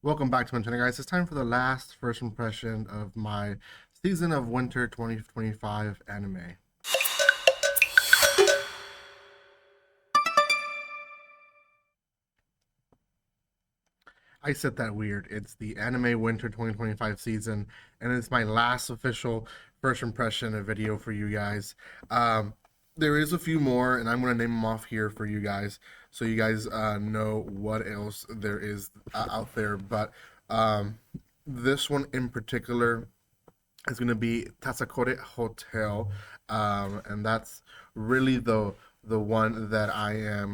Welcome back to my channel, guys. It's time for the last first impression of my season of Winter 2025 anime. I said that weird. It's the anime Winter 2025 season, and it's my last official first impression of video for you guys. Um, there is a few more, and I'm going to name them off here for you guys so you guys know what else there is out there. But um, this one in particular is going to be Tasokare Hotel, and that's really the one that I am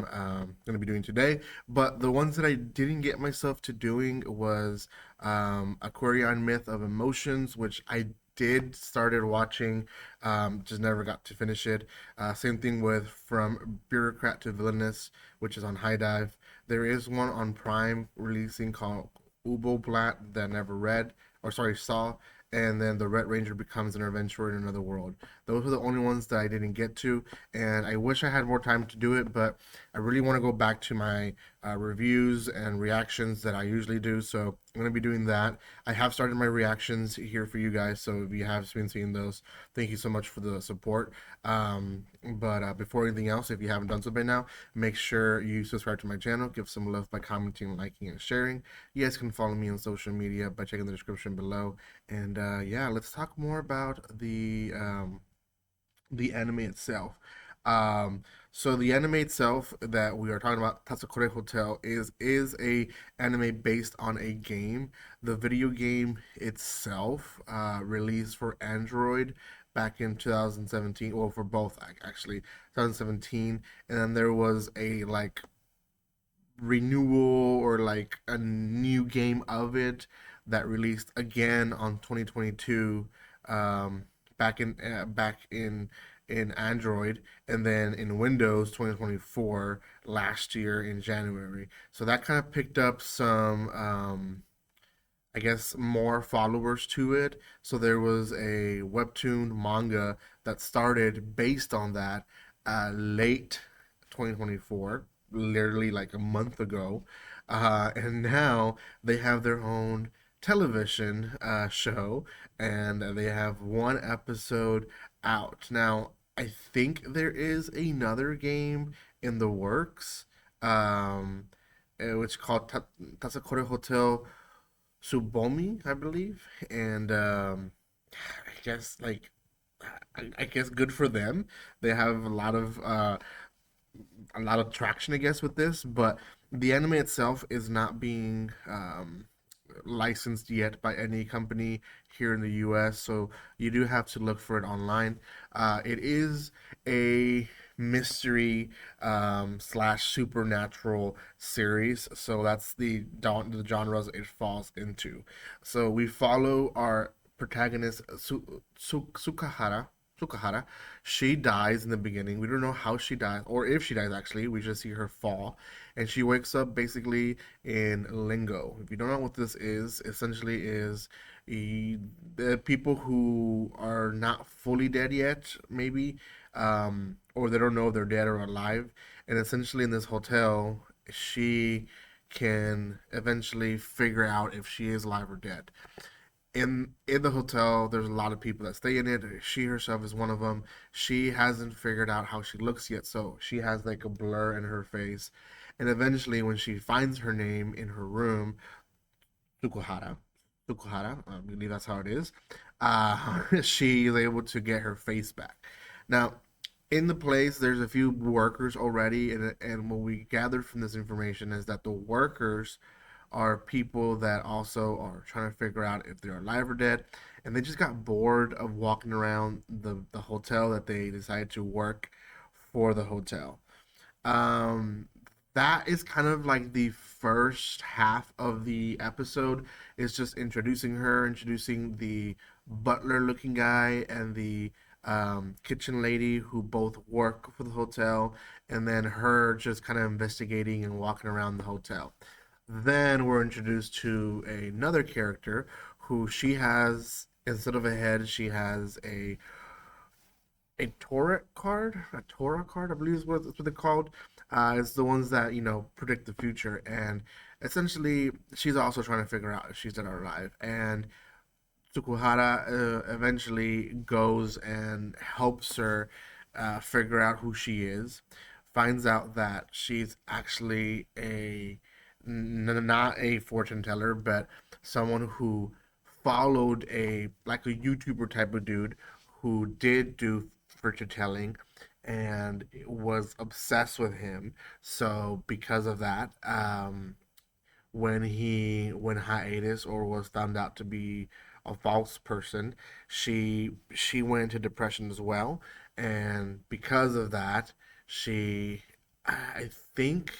going to be doing today. But the ones that I didn't get myself to doing was Aquarian Myth of Emotions, which I did started watching, just never got to finish it. Same thing with From Bureaucrat to Villainous, which is on High Dive. There is one on Prime releasing called Ubo Blatt that I never read, or sorry, saw, and then the Red Ranger becomes an adventurer in another world. Those are the only ones that I didn't get to, and I wish I had more time to do it, but I really want to go back to my reviews and reactions that I usually do, so I'm going to be doing that. I have started my reactions here for you guys, so if you have been seeing those, thank you so much for the support. But before anything else, if you haven't done so by now, make sure you subscribe to my channel, give some love by commenting, liking, and sharing. You guys can follow me on social media by checking the description below. And yeah, let's talk more about the anime itself. So the anime itself that we are talking about, Tasokare Hotel, is a anime based on a game. The video game itself released for Android back in 2017, well, for both actually, 2017, and then there was a like renewal or like a new game of it that released again on 2022, back in Android, and then in Windows 2024 last year in January. So that kind of picked up some I guess more followers to it. So there was a webtoon manga that started based on that late 2024, literally like a month ago. And now they have their own television show, and they have one episode out. Now, I think there is another game in the works, um, which is called Tasakore Hotel Subomi, I believe, and I guess like I guess good for them. They have a lot of traction, I guess, with this, but the anime itself is not being licensed yet by any company here in the US, so you do have to look for it online. It is a mystery slash supernatural series, so that's the genres it falls into. So we follow our protagonist Sukahara. Sukahara. She dies in the beginning. We don't know how she dies, or if she dies actually. We just see her fall, and she wakes up basically in limbo. If you don't know what this is, essentially is the people who are not fully dead yet, maybe, or they don't know if they're dead or alive. And essentially, in this hotel, she can eventually figure out if she is alive or dead. In the hotel, there's a lot of people that stay in it. She herself is one of them. She hasn't figured out how she looks yet, so she has like a blur in her face. And eventually, when she finds her name in her room, Tsukuhara, Tsukuhara, I believe that's how it is, she is able to get her face back. Now, in the place, there's a few workers already, and what we gathered from this information is that the workers are people that also are trying to figure out if they're alive or dead, and they just got bored of walking around the hotel that they decided to work for the hotel. Um, that is kind of like the first half of the episode is just introducing her, introducing the butler looking guy and the kitchen lady who both work for the hotel, and then her just kind of investigating and walking around the hotel. Then we're introduced to another character who she has, instead of a head, she has a Torah card, I believe is what they're called. It's the ones that predict the future, and essentially, she's also trying to figure out if she's dead or alive. And Tsukuhara eventually goes and helps her figure out who she is. Finds out that she's actually not a fortune teller, but someone who followed a like a YouTuber type of dude who did do fortune telling and was obsessed with him. So because of that, when he went hiatus or was found out to be a false person, she went into depression as well, and because of that, she I think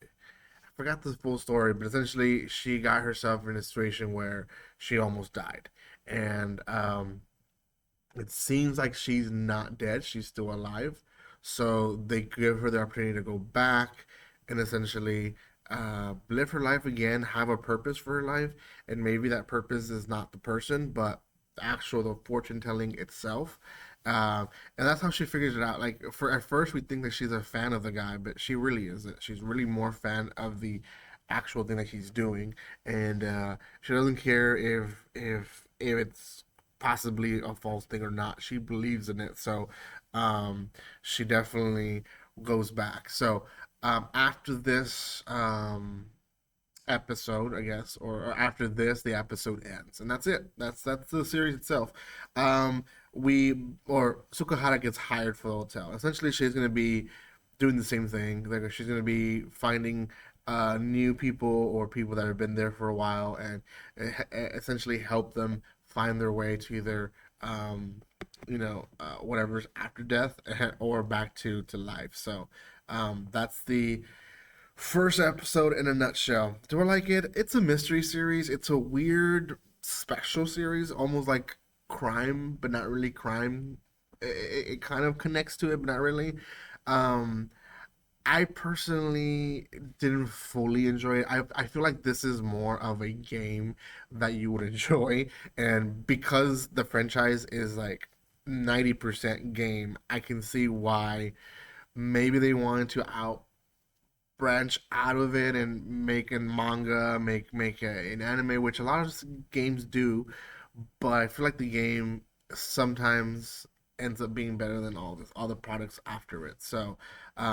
I forgot the full story, but essentially she got herself in a situation where she almost died, and it seems like she's not dead. She's still alive. So they give her the opportunity to go back and essentially live her life again, have a purpose for her life. And maybe that purpose is not the person, but the fortune telling itself. And that's how she figures it out. Like for at first we think that she's a fan of the guy, but she really isn't. She's really more fan of the actual thing that he's doing, and she doesn't care if it's possibly a false thing or not. She believes in it, so um, she definitely goes back. So after this episode, I guess, or after this, the episode ends, and that's it. That's the series itself. We or Sukahara gets hired for the hotel. Essentially, she's going to be doing the same thing. Like she's going to be finding new people or people that have been there for a while, and essentially help them find their way to either whatever's after death or back to life. So that's the first episode in a nutshell. Do I like it? It's a mystery series. It's a weird special series, almost like crime, but not really crime. It kind of connects to it, but not really. Um, I personally didn't fully enjoy it. I feel like this is more of a game that you would enjoy, and because the franchise is like 90% game, I can see why maybe they wanted to out branch out of it and make a manga, an anime, which a lot of games do. But I feel like the game sometimes ends up being better than all the products after it. So,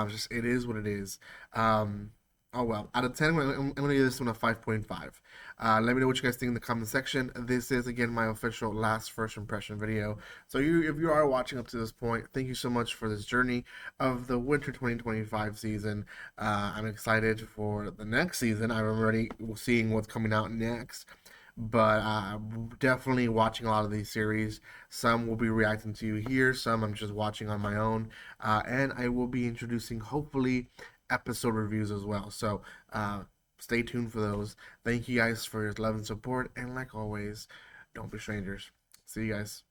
just it is what it is. Um, oh well, out of 10, I'm gonna give this one a 5.5. Let me know what you guys think in the comment section. This is again my official last first impression video. So if you are watching up to this point, thank you so much for this journey of the winter 2025 season. I'm excited for the next season. I'm already seeing what's coming out next, but definitely watching a lot of these series. Some will be reacting to here, some I'm just watching on my own, and I will be introducing hopefully episode reviews as well. So stay tuned for those. Thank you guys for your love and support, and like always, don't be strangers. See you guys.